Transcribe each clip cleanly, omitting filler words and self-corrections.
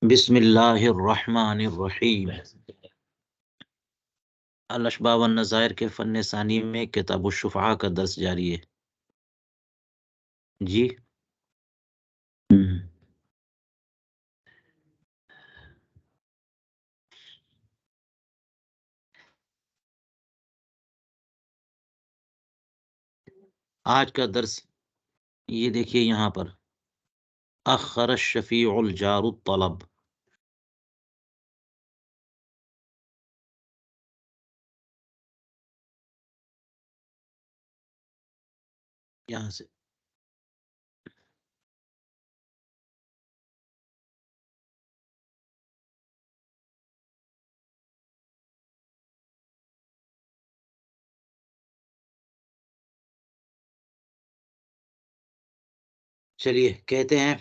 بسم اللہ الرحمن الرحیم۔ الاشباح والنظائر کے فن ثانی میں کتاب الشفعاء کا درس جاری ہے جی۔ آج کا درس یہ دیکھیے یہاں پر اخر الشفیع الجار الطلب، یہاں سے چلیے کہتے ہیں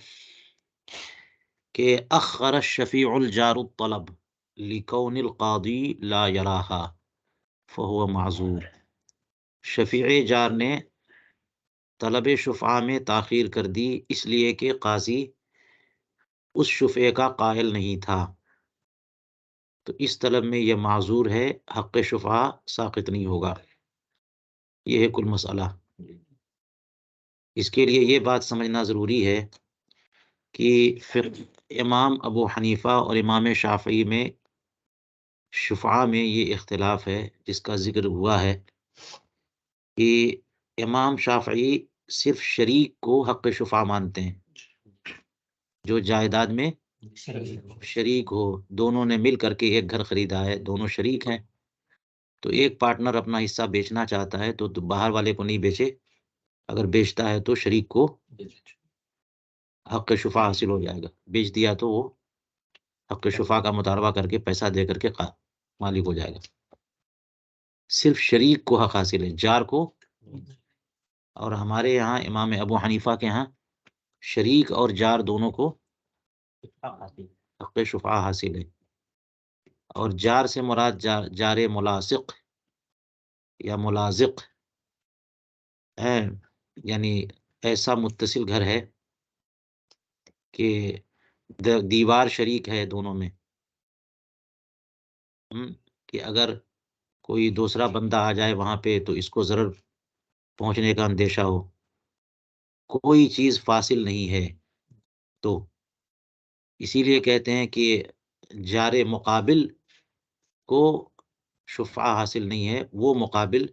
کہ اخر الشفیع الجار الطلب لکون القاضی لا یراہا فہو معذور۔ شفیع جار نے طلب شفعہ میں تاخیر کر دی اس لیے کہ قاضی اس شفعے کا قائل نہیں تھا، تو اس طلب میں یہ معذور ہے، حق شفعہ ساقط نہیں ہوگا۔ یہ ہے کل مسئلہ۔ اس کے لیے یہ بات سمجھنا ضروری ہے کہ امام ابو حنیفہ اور امام شافعی میں شفعہ میں یہ اختلاف ہے جس کا ذکر ہوا ہے کہ امام شافعی صرف شریک کو حق شفعہ مانتے ہیں، جو جائیداد میں شریک ہو، دونوں نے مل کر کے ایک گھر خریدا ہے، دونوں شریک ہیں، تو ایک پارٹنر اپنا حصہ بیچنا چاہتا ہے تو باہر والے کو نہیں بیچے، اگر بیچتا ہے تو شریک کو حق شفعہ حاصل ہو جائے گا، بیچ دیا تو وہ حق شفعہ کا مطالبہ کر کے پیسہ دے کر کے مالک ہو جائے گا۔ صرف شریک کو حق حاصل ہے، جار کو، اور ہمارے یہاں امام ابو حنیفہ کے ہاں شریک اور جار دونوں کو حق شفعہ حاصل ہے، اور جار سے مراد جار ملاصق یا ملازق ہے، یعنی ایسا متصل گھر ہے کہ دیوار شریک ہے دونوں میں، کہ اگر کوئی دوسرا بندہ آ جائے وہاں پہ تو اس کو ضرر پہنچنے کا اندیشہ ہو، کوئی چیز فاصل نہیں ہے، تو اسی لیے کہتے ہیں کہ جار مقابل کو شفعہ حاصل نہیں ہے، وہ مقابل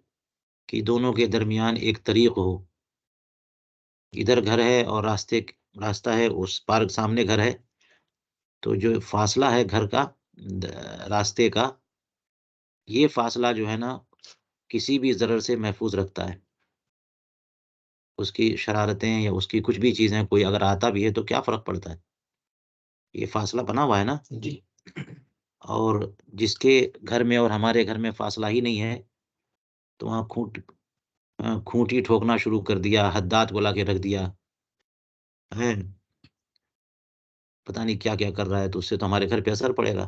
کہ دونوں کے درمیان ایک طریق ہو، ادھر گھر ہے اور راستہ ہے، اس پار سامنے گھر ہے، تو جو فاصلہ ہے گھر کا راستے کا، یہ فاصلہ جو ہے نا کسی بھی ضرر سے محفوظ رکھتا ہے، اس کی شرارتیں یا اس کی کچھ بھی چیزیں کوئی اگر آتا بھی ہے تو کیا فرق پڑتا ہے، یہ فاصلہ بنا ہوا ہے نا جی۔ اور جس کے گھر میں اور ہمارے گھر میں فاصلہ ہی نہیں ہے تو وہاں کھونٹی ٹھوکنا شروع کر دیا، حداد بلا کے رکھ دیا ہے، پتہ نہیں کیا کیا کر رہا ہے، تو اس سے تو ہمارے گھر پہ اثر پڑے گا۔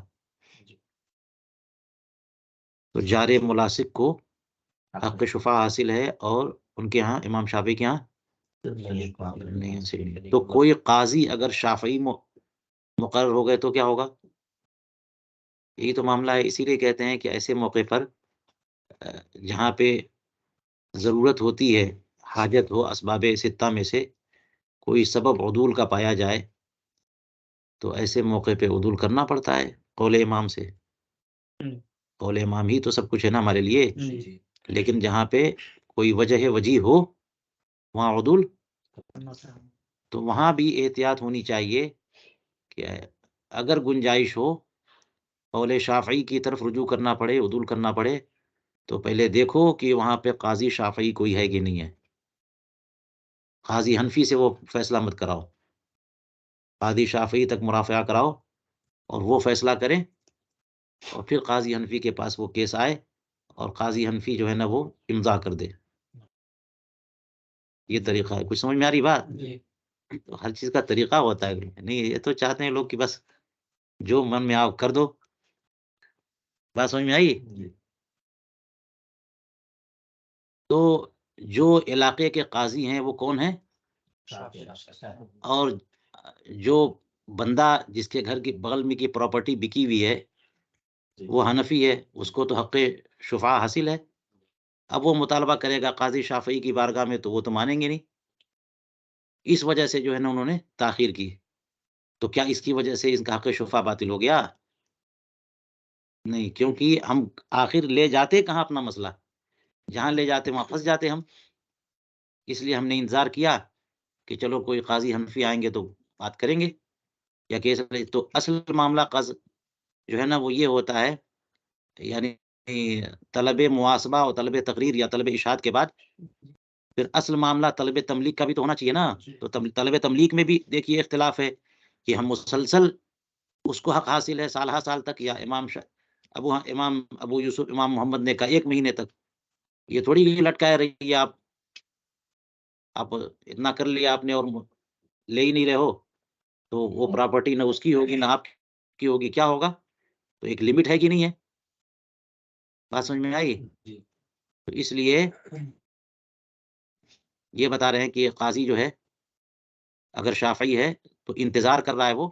تو جار ملاصق کو حق شفعہ حاصل ہے، اور ان کے ہاں امام شافعی کے ہاں نہیں، تو کوئی قاضی اگر شافعی مقرر ہو گئے تو کیا ہوگا، یہی تو معاملہ ہے۔ اسی لیے کہتے ہیں کہ ایسے موقع پر جہاں پہ ضرورت ہوتی ہے، حاجت ہو، اسباب ستہ میں سے کوئی سبب عدول کا پایا جائے تو ایسے موقع پہ عدول کرنا پڑتا ہے قول امام سے، قول امام ہی تو سب کچھ ہے نا ہمارے لیے، لیکن جہاں پہ کوئی وجہ وجیح ہو وہاں عدول، تو وہاں بھی احتیاط ہونی چاہیے کہ اگر گنجائش ہو قول شافعی کی طرف رجوع کرنا پڑے، عدول کرنا پڑے، تو پہلے دیکھو کہ وہاں پہ قاضی شافعی کوئی ہے کہ نہیں ہے، قاضی حنفی سے وہ فیصلہ مت کراؤ، قاضی شافعی تک مرافعہ کراؤ اور وہ فیصلہ کریں، اور پھر قاضی حنفی کے پاس وہ کیس آئے اور قاضی حنفی جو ہے نا وہ امضا کر دے، یہ طریقہ ہے۔ کچھ سمجھ میں آ رہی بات؟ تو ہر چیز کا طریقہ ہوتا ہے، نہیں یہ تو چاہتے ہیں لوگ کہ بس جو من میں آؤ کر دو، بات سمجھ میں آئی؟ تو جو علاقے کے قاضی ہیں وہ کون ہیں، اور جو بندہ جس کے گھر کی بغل میں کی پراپرٹی بکی ہوئی ہے وہ حنفی ہے، اس کو تو حق شفاع حاصل ہے. اب وہ مطالبہ کرے گا قاضی شافعی کی بارگاہ میں تو وہ تو مانیں گے نہیں. اس وجہ سے جو ہے نا انہوں نے تاخیر کی. تو کیا اس کی وجہ سے ان کا حق شفاع باطل ہو گیا؟ نہیں، کیونکہ ہم آخر لے جاتے کہاں اپنا مسئلہ، جہاں لے جاتے وہاں پھنس جاتے ہم. اس لیے ہم نے انتظار کیا کہ چلو کوئی قاضی حنفی آئیں گے تو بات کریں گے یا کیس. تو اصل معاملہ قاضی جو ہے نا وہ یہ ہوتا ہے، یعنی طلب محاسبہ اور طلب تقریر یا طلب اشاعت کے بعد پھر اصل معاملہ طلب تملیغ کا بھی تو ہونا چاہیے نا. تو طلب تملیغ میں بھی دیکھیے اختلاف ہے کہ ہم مسلسل اس کو حق حاصل ہے سالہ سال تک، یا امام ابو یوسف امام محمد نے کہا 1 مہینے تک. یہ تھوڑی لٹکائے رہی ہے آپ اتنا کر لیا آپ نے اور لے ہی نہیں رہے ہو، تو وہ پراپرٹی نہ اس کی ہوگی نہ آپ کی ہوگی، کیا ہوگا؟ تو ایک لمٹ ہے کہ نہیں ہے؟ بات سمجھ میں آئی؟ تو اس لیے یہ بتا رہے ہیں کہ قاضی جو ہے اگر شافعی ہے تو انتظار کر رہا ہے وہ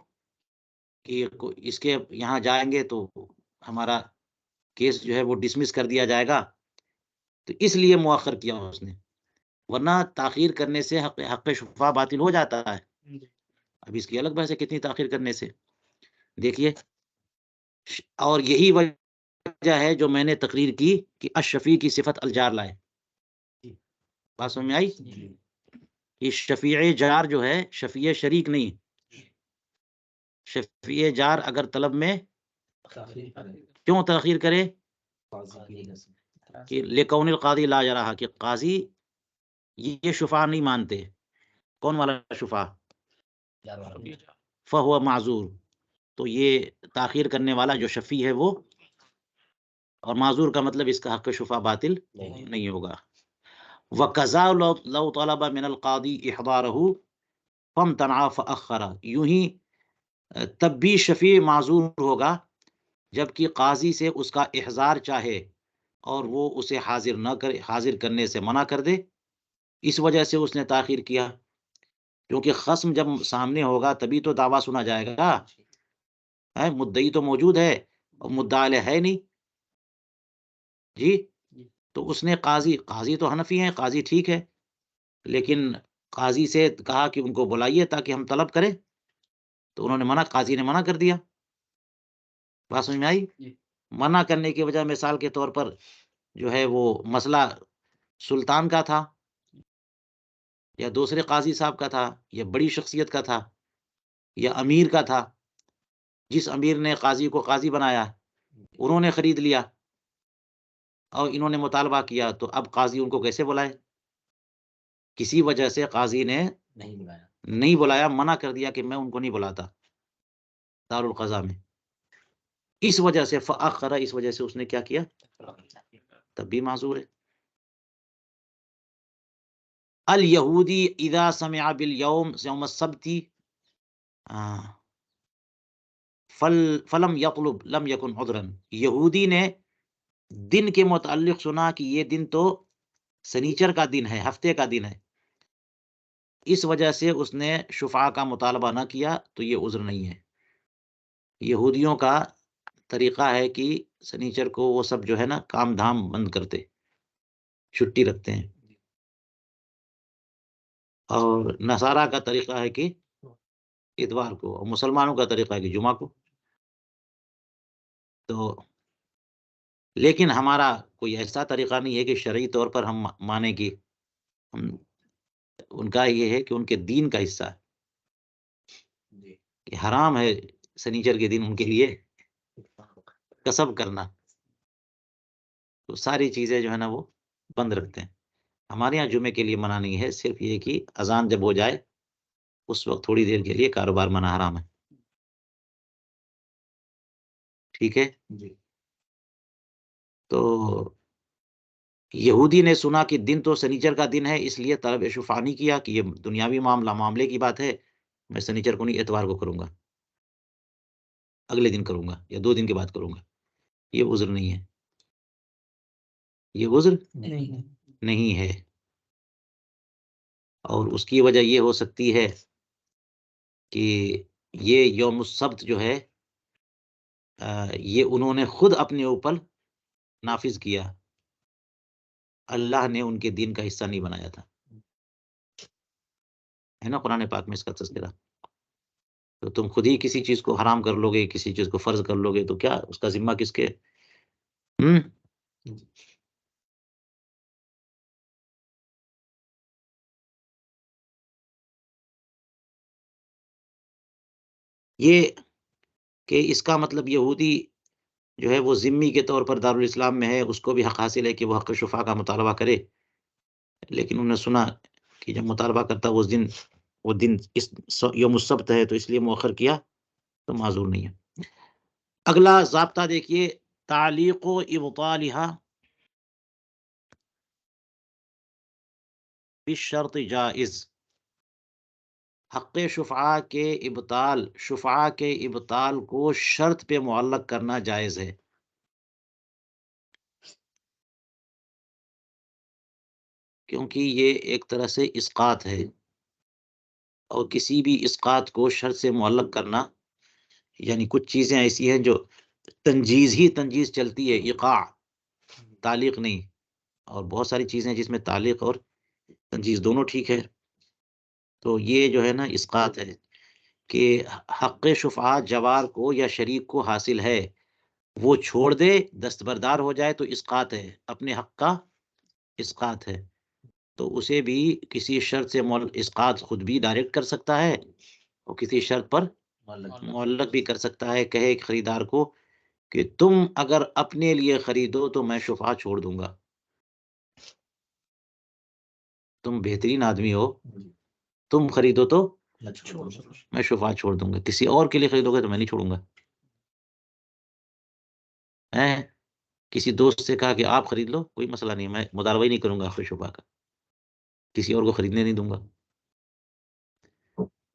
کہ اس کے یہاں جائیں گے تو ہمارا کیس جو ہے وہ ڈسمس کر دیا جائے گا، تو اس لیے مؤخر کیا اس نے، ورنہ تاخیر کرنے سے حق شفاع باطل ہو جاتا ہے. اب اس کی الگ بحث ہے کتنی تاخیر کرنے سے. دیکھیے، اور یہی وجہ ہے جو میں نے تقریر کی کہ الشفیع کی صفت الجار لائے. بات سمجھ میں آئی؟ کہ شفیع جار جو ہے شفیع شریک نہیں. شفیع جار اگر طلب میں کیوں تاخیر کرے کہ لکون القاضی لا یراہا، کہ قاضی یہ شفاع نہیں مانتے. کون والا شفاع؟ فہو معذور. تو یہ تاخیر کرنے والا جو شفیع ہے وہ، اور معذور کا مطلب اس کا حق شفاع باطل نہیں ہوگا. وَقَضَى لَوْ طَلَبَ مِنَ الْقَاضِي إِحْضَارَهُ فَامْتَنَعَ فَأَخَّرَ. یوں ہی تب بھی شفیع معذور ہوگا جبکہ قاضی سے اس کا احضار چاہے اور وہ اسے حاضر نہ کرے، حاضر کرنے سے منع کر دے، اس وجہ سے اس نے تاخیر کیا. کیونکہ خصم جب سامنے ہوگا تبھی تو دعویٰ سنا جائے گا. مدعی تو موجود ہے اور مدعا علیہ ہے نہیں جی. تو اس نے قاضی تو حنفی ہیں، قاضی ٹھیک ہے، لیکن قاضی سے کہا کہ ان کو بلائیے تاکہ ہم طلب کریں، تو انہوں نے قاضی نے منع کر دیا. بات سمجھ میں آئی؟ منع کرنے کی وجہ مثال کے طور پر جو ہے وہ مسئلہ سلطان کا تھا یا دوسرے قاضی صاحب کا تھا یا بڑی شخصیت کا تھا یا امیر کا تھا. جس امیر نے قاضی کو قاضی بنایا انہوں نے خرید لیا اور انہوں نے مطالبہ کیا، تو اب قاضی ان کو کیسے بلائے؟ کسی وجہ سے قاضی نے نہیں بلایا، منع کر دیا کہ میں ان کو نہیں بلاتا دارالقضاء میں. اس وجہ سے فأخر، اس وجہ سے اس نے کیا کیا؟ تب بھی معذور ہے. الیہودی اذا سمع بالیوم یوم السبت فلم یطلب لم یکن عذرا. یہودی نے دن کے متعلق سنا کہ یہ دن تو سنیچر کا دن ہے، ہفتے کا دن ہے، اس وجہ سے اس نے شفاع کا مطالبہ نہ کیا، تو یہ عذر نہیں ہے. یہودیوں کا طریقہ ہے کہ سنیچر کو وہ سب جو ہے نا کام دھام بند کرتے، چھٹی رکھتے ہیں. اور نصارہ کا طریقہ ہے کہ اتوار کو، اور مسلمانوں کا طریقہ ہے کہ جمعہ کو. تو لیکن ہمارا کوئی ایسا طریقہ نہیں ہے کہ شرعی طور پر ہم مانیں کہ ان کا یہ ہے کہ ان کے دین کا حصہ ہے کہ حرام ہے سنیچر کے دن ان کے لیے کسب کرنا. تو ساری چیزیں جو ہے نا وہ بند رکھتے ہیں. ہمارے یہاں جمعے کے لیے منع نہیں ہے، صرف یہ کہ اذان جب ہو جائے اس وقت تھوڑی دیر کے لیے کاروبار منع حرام ہے. ٹھیک ہے. تو یہودی نے سنا کہ دن تو سنیچر کا دن ہے، اس لیے طلب شفاع نہیں کیا کہ یہ دنیاوی معاملے کی بات ہے، میں سنیچر کو نہیں اتوار کو کروں گا، اگلے دن کروں گا یا 2 دن کے بعد کروں گا. یہ عذر نہیں ہے، یہ عذر نہیں ہے. اور اس کی وجہ یہ ہو سکتی ہے کہ یہ یوم السبت جو ہے یہ انہوں نے خود اپنے اوپر نافذ کیا، اللہ نے ان کے دین کا حصہ نہیں بنایا تھا، ہے نا قرآن پاک میں اس کا تذکرہ۔ تو تم خود ہی کسی چیز کو حرام کر لو گے، کسی چیز کو فرض کر لو گے، تو کیا اس کا ذمہ کس کے؟ یہ کہ اس کا مطلب یہودی جو ہے وہ ذمی کے طور پر دارالاسلام میں ہے، اس کو بھی حق حاصل ہے کہ وہ حق شفا کا مطالبہ کرے، لیکن انہوں نے سنا کہ جب مطالبہ کرتا وہ دن اس یوم السبت ہے تو اس لیے مؤخر کیا، تو معذور نہیں ہے۔ اگلا ضابطہ دیکھیے، تعلیق و ابطالها بالشرط جائز، حق شفعہ کے ابطال کو شرط پہ معلق کرنا جائز ہے۔ کیونکہ یہ ایک طرح سے اسقاط ہے، اور کسی بھی اسقاط کو شرط سے معلق کرنا، یعنی کچھ چیزیں ایسی ہیں جو تنجیز چلتی ہے، ایقاع، تعلیق نہیں، اور بہت ساری چیزیں جس میں تعلیق اور تنجیز دونوں ٹھیک ہے، تو یہ جو ہے نا اسقاط ہے کہ حق شفعہ جوار کو یا شریک کو حاصل ہے، وہ چھوڑ دے، دستبردار ہو جائے تو اسقاط ہے، اپنے حق کا اسقاط ہے، تو اسے بھی کسی شرط سے اسقاط خود بھی ڈائریکٹ کر سکتا ہے، اور کسی شرط پر معلق بھی کر سکتا ہے، کہے ایک خریدار کو کہ تم اگر اپنے لیے خریدو تو میں شفعہ چھوڑ دوں گا، تم بہترین آدمی ہو، تم خریدو تو میں شفعہ چھوڑ دوں گا، کسی اور کے لیے خریدو گے تو میں نہیں چھوڑوں گا۔ کسی دوست سے کہا کہ آپ خرید لو، کوئی مسئلہ نہیں، میں مداروی نہیں کروں گا آخر شفا کا، کسی اور کو خریدنے نہیں دوں گا۔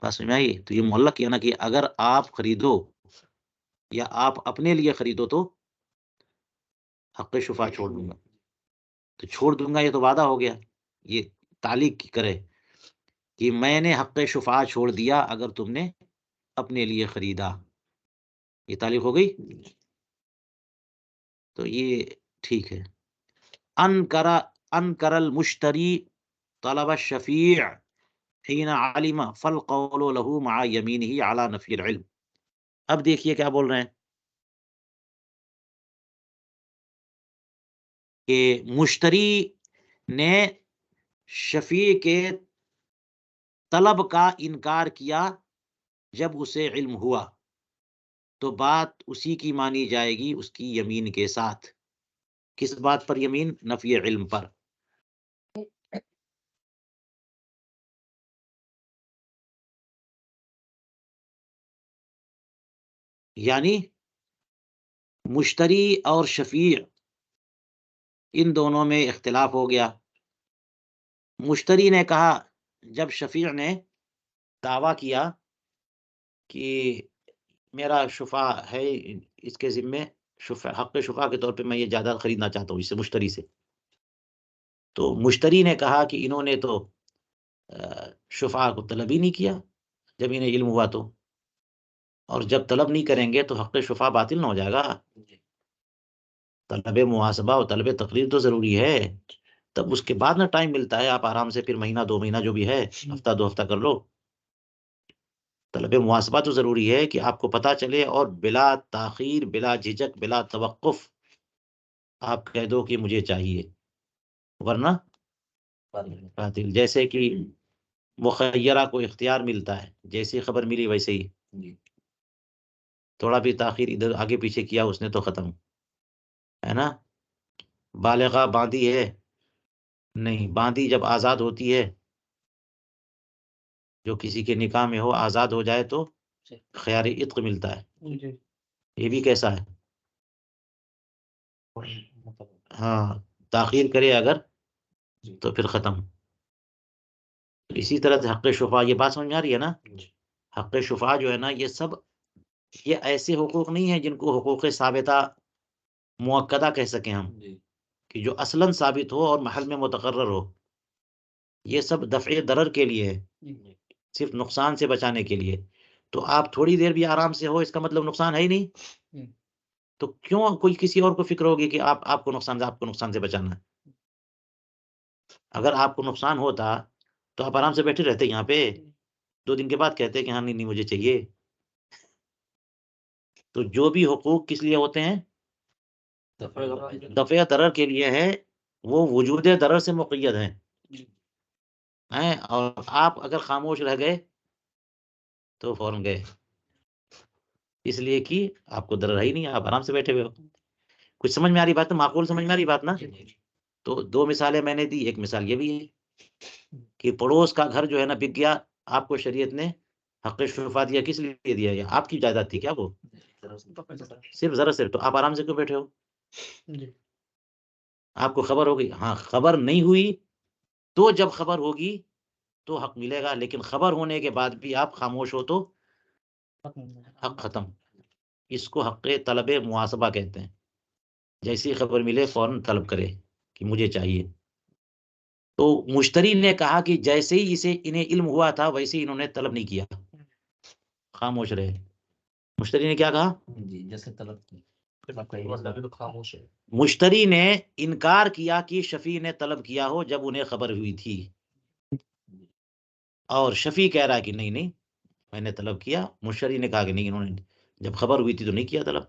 بات سمجھ میں آئی؟ تو یہ معلق کیا نا کہ اگر آپ خریدو یا آپ اپنے لیے خریدو تو حق شفا چھوڑ دوں گا، تو چھوڑ دوں گا یہ تو وعدہ ہو گیا، یہ تعلیق کرے کہ میں نے حق شفا چھوڑ دیا اگر تم نے اپنے لیے خریدا، یہ تعلیق ہو گئی، تو یہ ٹھیک ہے۔ انکر المشتری طلب الشفیع حین علم فالقول له مع یمینہ علی نفی العلم۔ اب دیکھیے کیا بول رہے ہیں کہ مشتری نے شفیع کے طلب کا انکار کیا جب اسے علم ہوا، تو بات اسی کی مانی جائے گی اس کی یمین کے ساتھ۔ کس بات پر یمین؟ نفی علم پر۔ یعنی مشتری اور شفیع ان دونوں میں اختلاف ہو گیا۔ مشتری نے کہا، جب شفیع نے دعویٰ کیا کہ میرا شفع ہے اس کے ذمے، حق شفع کے طور پہ میں یہ جائیداد خریدنا چاہتا ہوں اس سے، مشتری سے، تو مشتری نے کہا کہ انہوں نے تو شفع کو طلب ہی نہیں کیا جب انہیں علم ہوا، تو اور جب طلب نہیں کریں گے تو حق شفع باطل نہ ہو جائے گا۔ طلب محاسبہ اور طلب تقریر تو ضروری ہے، تب اس کے بعد نہ ٹائم ملتا ہے، آپ آرام سے پھر مہینہ 2 مہینہ جو بھی ہے، ہفتہ 2 ہفتہ کر لو۔ طلب محاسبہ تو ضروری ہے کہ آپ کو پتہ چلے، اور بلا تاخیر، بلا جھجک، بلا توقف آپ کہہ دو کہ مجھے چاہیے، ورنہ باطل۔ جیسے کہ مخیرہ کو اختیار ملتا ہے، جیسی خبر ملی ویسے ہی، تھوڑا بھی تاخیر ادھر آگے پیچھے کیا اس نے تو ختم، ہے نا۔ بالغہ باندھی ہے نہیں، باندھی جب آزاد ہوتی ہے، جو کسی کے نکاح میں ہو، آزاد ہو جائے تو خیار عتق ملتا ہے، یہ بھی کیسا ہے؟ ہاں، تاخیر کرے اگر تو پھر ختم۔ اسی طرح سے حق شفا، یہ بات سمجھ میں آ رہی ہے نا؟ حق شفا جو ہے نا، یہ سب یہ ایسے حقوق نہیں ہیں جن کو حقوق ثابتہ مؤکدہ کہہ سکیں ہم، کہ جو اصلاً ثابت ہو اور محل میں متقرر ہو، یہ سب دفع ضرر کے لیے ہے، صرف نقصان سے بچانے کے لیے۔ تو آپ تھوڑی دیر بھی آرام سے ہو، اس کا مطلب نقصان ہے ہی نہیں، تو کیوں کوئی کسی اور کو فکر ہوگی کہ آپ کو نقصان سے بچانا ہے؟ اگر آپ کو نقصان ہوتا تو آپ آرام سے بیٹھے رہتے یہاں پہ، 2 دن کے بعد کہتے کہ ہاں نہیں مجھے چاہیے۔ تو جو بھی حقوق کس لیے ہوتے ہیں؟ دفع ضرر کے لیے ہے، وہ وجود ضرر سے مقید ہیں، اور آپ اگر خاموش رہ گئے تو فوراً گئے، اس لیے کہ آپ کو ضرر ہے ہی نہیں، آپ آرام سے بیٹھے ہوئے ہو۔ کچھ سمجھ میں آ رہی بات؟ معقول سمجھ میں آ رہی بات نا؟ تو 2 مثالیں میں نے دی، ایک مثال یہ بھی ہے کہ پڑوس کا گھر جو ہے نا بک گیا، آپ کو شریعت نے حق شفا دیا، کس لیے دیا؟ یہ آپ کی جائیداد تھی کیا؟ وہ صرف صرف تو آپ آرام سے کیوں بیٹھے ہو؟ آپ کو خبر ہو گئی، ہاں خبر نہیں ہوئی تو جب خبر ہوگی تو حق ملے گا، لیکن خبر ہونے کے بعد بھی آپ خاموش ہو تو حق ختم۔ اس کو حق طلب محاسبہ کہتے ہیں، جیسی خبر ملے فوراً طلب کرے کہ مجھے چاہیے۔ تو مشتری نے کہا کہ جیسے ہی انہیں علم ہوا تھا ویسے ہی انہوں نے طلب نہیں کیا، خاموش رہے۔ مشتری نے کیا کہا؟ جیسے طلب مشتری نے انکار کیا کہ شفیع نے طلب کیا ہو جب انہیں خبر ہوئی تھی، اور شفیع کہہ رہا ہے کہ نہیں میں نے طلب کیا۔ مشتری نے کہا کہ نہیں، انہوں نے جب خبر ہوئی تھی تو نہیں کیا طلب۔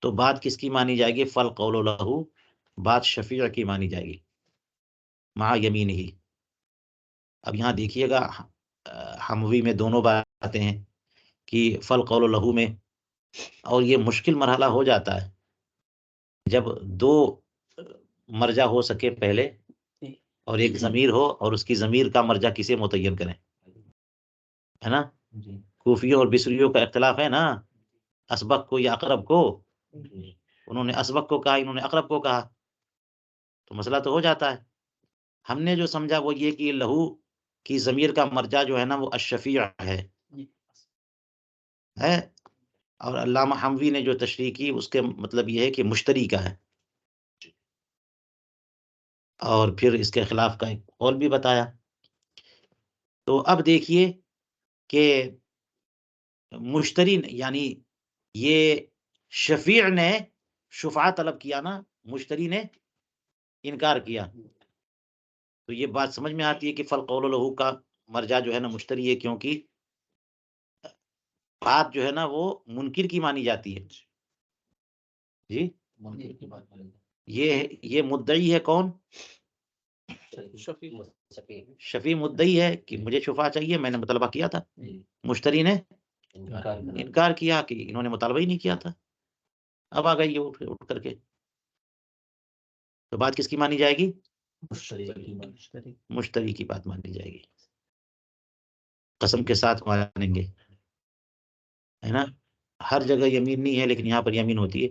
تو بات کس کی مانی جائے گی؟ فالقول لہ، بات شفیع کی مانی جائے گی مع یمین ہی۔ اب یہاں دیکھیے گا حموی میں دونوں باتیں ہیں کہ فالقول لہ میں، اور یہ مشکل مرحلہ ہو جاتا ہے جب 2 مرجع ہو سکے پہلے، اور ایک ضمیر ہو اور اس کی ضمیر کا مرجع کسے متعین کریں، ہے نا؟ کوفیوں اور بصریوں کا اختلاف ہے نا، اسبق کو یا اقرب کو۔ انہوں نے اسبق کو کہا، انہوں نے اقرب کو کہا، تو مسئلہ تو ہو جاتا ہے۔ ہم نے جو سمجھا وہ یہ کہ لہو کی ضمیر کا مرجع جو ہے نا وہ الشفیع ہے، اور علامہ حموی نے جو تشریح کی اس کے مطلب یہ ہے کہ مشتری کا ہے، اور پھر اس کے خلاف کا ایک قول بھی بتایا۔ تو اب دیکھیے کہ مشتری یعنی یہ شفیع نے شفاعت طلب کیا نا، مشتری نے انکار کیا، تو یہ بات سمجھ میں آتی ہے کہ فالقول لہ کا مرجع جو ہے نا مشتری ہے، کیونکہ بات جو ہے نا وہ منکر کی مانی جاتی ہے۔ جی یہ مدعی ہے کون؟ شفیع مدعی ہے کہ مجھے شفاعت چاہیے، میں نے مطالبہ کیا تھا، مشتری نے انکار کیا کہ انہوں نے مطالبہ ہی نہیں کیا تھا، اب آ گئی اٹھ کر کے، تو بات کس کی مانی جائے گی؟ مشتری کی بات مانی جائے گی، قسم کے ساتھ مانیں گے، ہے نا؟ ہر جگہ یمین نہیں ہے لیکن یہاں پر یمین ہوتی ہے۔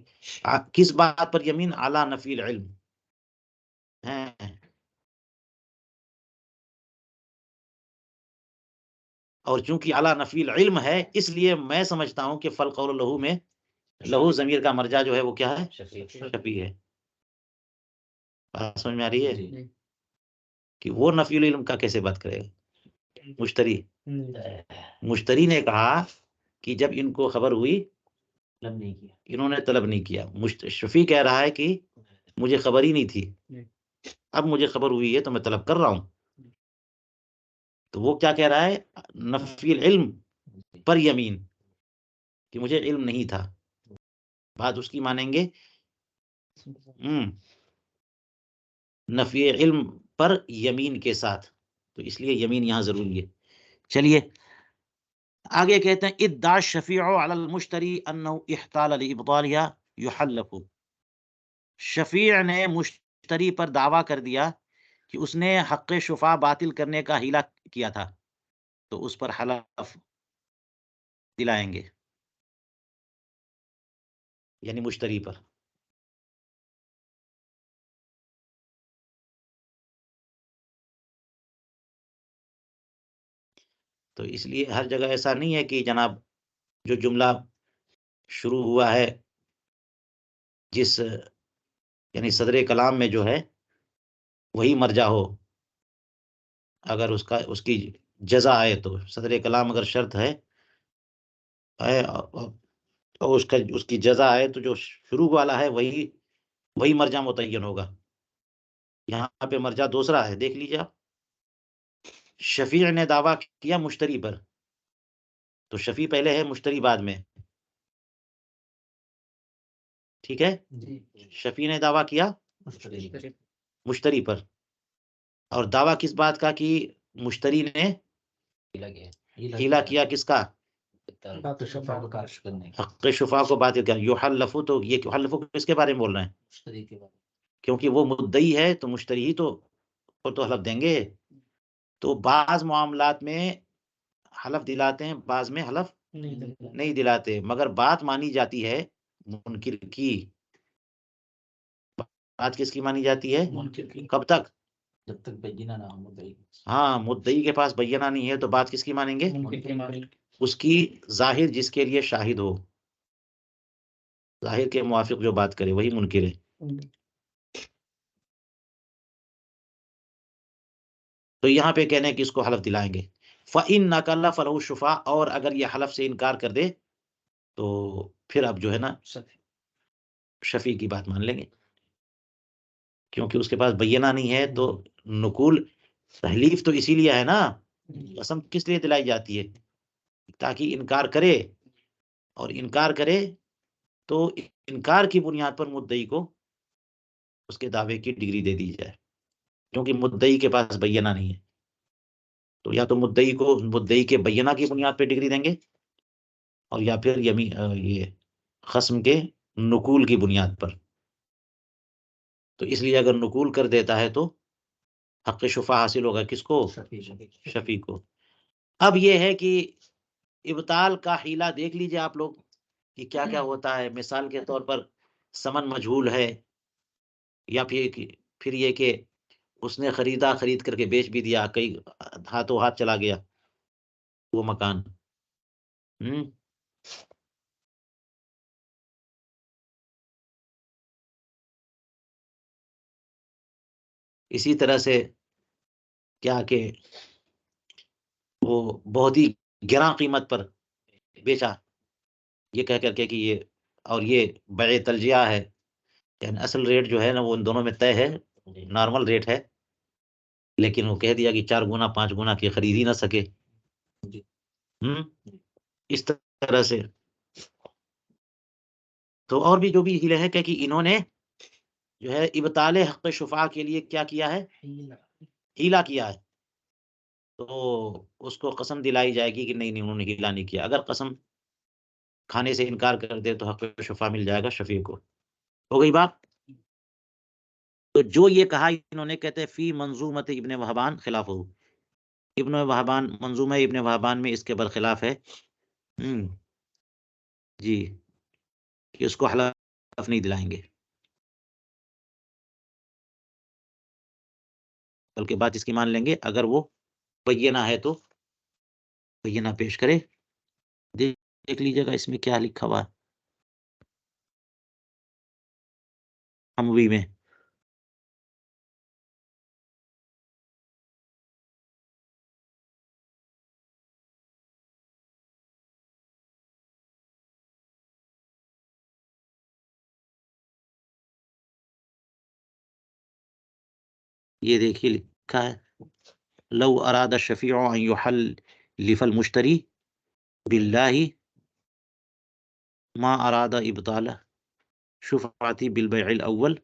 کس بات پر یمین؟ اعلی نفی العلم ہے، اور چونکہ اعلی نفی العلم ہے اس لیے میں سمجھتا ہوں کہ فالقول لہ میں لہو ضمیر کا مرجع جو ہے وہ کیا ہے؟ شفیع ہے۔ بات سمجھ میں آ رہی ہے کہ وہ نفی العلم کا کیسے بات کرے گا؟ مشتری نے کہا کہ جب ان کو خبر ہوئی انہوں نے طلب نہیں کیا، شفیع کہہ رہا ہے کہ مجھے خبر ہی نہیں تھی، اب مجھے خبر ہوئی ہے تو میں طلب کر رہا ہوں، تو وہ کیا کہہ رہا ہے؟ نفی العلم پر یمین، کہ مجھے علم نہیں تھا، بات اس کی مانیں گے نفی علم پر یمین کے ساتھ، تو اس لیے یمین یہاں ضروری ہے۔ چلیے آگے کہتے ہیں ادعا الشفیع علی المشتری انہ احتال لابطالها یحلف، شفیع نے مشتری پر دعویٰ کر دیا کہ اس نے حق شفا باطل کرنے کا حیلہ کیا تھا، تو اس پر حلف دلائیں گے، یعنی مشتری پر۔ تو اس لیے ہر جگہ ایسا نہیں ہے کہ جناب جو جملہ شروع ہوا ہے جس یعنی صدر کلام میں جو ہے وہی مرجع ہو، اگر اس کی جزا آئے تو صدر کلام اگر شرط ہے ہے اور اس کی جزا ہے تو جو شروع والا ہے وہی مرجع متعین ہوگا. یہاں پہ مرجع دوسرا ہے، دیکھ لیجیے آپ. شفیع نے دعویٰ کیا مشتری پر، تو شفیع پہلے ہے، مشتری بعد میں. ٹھیک ہے، شفیع نے دعویٰ کیا مشتری پر، اور دعویٰ کس بات کا کہ مشتری نے ہیلا کیا کس کا؟ حق شفا کو باطل کیا. یحلف، تو یہ یحلف کس کے بارے میں بول رہے ہیں؟ کیونکہ وہ مدعی ہے تو مشتری ہی تو حلف دیں گے. تو بعض معاملات میں حلف دلاتے ہیں، بعض میں حلف نہیں دلاتے، مگر بات مانی جاتی ہے منکر کی. بات کس کی مانی جاتی ہے؟ کب تک؟ جب تک بینہ نہ ہو مدعی. ہاں، مدعی کے پاس بینہ نہیں ہے تو بات کس کی مانیں گے؟ اس کی ظاہر جس کے لیے شاہد ہو، ظاہر کے موافق جو بات کرے وہی منکر ہے. تو یہاں پہ کہنے کہ اس کو حلف دلائیں گے. فَإِن نَقَلَ فَلَهُ الشُّفَاءُ، اور اگر یہ حلف سے انکار کر دے تو پھر اب جو ہے نا شفیع کی بات مان لیں گے، کیونکہ اس کے پاس بینہ نہیں ہے. تو نقول تحلیف تو اسی لیے ہے نا، قسم کس لیے دلائی جاتی ہے؟ تاکہ انکار کرے، اور انکار کرے تو انکار کی بنیاد پر مدعی کو اس کے دعوے کی ڈگری دے دی جائے، کیونکہ مدعی کے پاس بینہ نہیں ہے. تو یا تو مدعی کے بینہ کی بنیاد پہ ڈگری دیں گے، اور یا پھر یہ خصم کے نقول کی بنیاد پر. تو اس لیے اگر نقول کر دیتا ہے تو حق شفا حاصل ہوگا کس کو؟ شفیع کو. اب یہ ہے کہ ابطال کا حیلہ دیکھ لیجئے آپ لوگ کہ کیا کیا ہوتا ہے. مثال کے طور پر ثمن مجہول ہے، یا پھر یہ کہ اس نے خرید کر کے بیچ بھی دیا، کئی ہاتھوں ہاتھ چلا گیا وہ مکان. اسی طرح سے کیا کہ وہ بہت ہی گراں قیمت پر بیچا، یہ کہہ کر کے کہ یہ، اور یہ بیع تلجیہ ہے، یعنی اصل ریٹ جو ہے نا وہ ان دونوں میں طے ہے، نارمل ریٹ ہے، لیکن وہ کہہ دیا کہ 4 گنا 5 گنا کی خرید ہی نہ سکے. اس طرح سے. تو اور بھی جو بھی ہیلے ہیں کہ انہوں نے جو ہے ابطال حق شفاء کے لیے کیا کیا ہے؟ ہیلا کیا ہے. تو اس کو قسم دلائی جائے گی کہ نہیں انہوں نے ہیلا نہیں کیا. اگر قسم کھانے سے انکار کر دے تو حق شفاء مل جائے گا شفیع کو. ہو گئی بات. تو جو یہ کہا انہوں نے، کہتے ہیں فی منظومت ابن وہبان خلاف ہو. ابن وہبان، منظومہ ابن وہبان میں اس کے برخلاف ہے جی، کہ اس کو حلف نہیں دلائیں گے، بلکہ بات اس کی مان لیں گے اگر وہ بینہ ہے تو بینہ پیش کرے. دیکھ لیجیے گا اس میں کیا لکھا ہوا ہے حموی میں. یہ دیکھیے لکھا ہے لو اراد الشفیع ان یحلف المشتری باللہ ما اراد ابطال شفعتی بالبیع الاول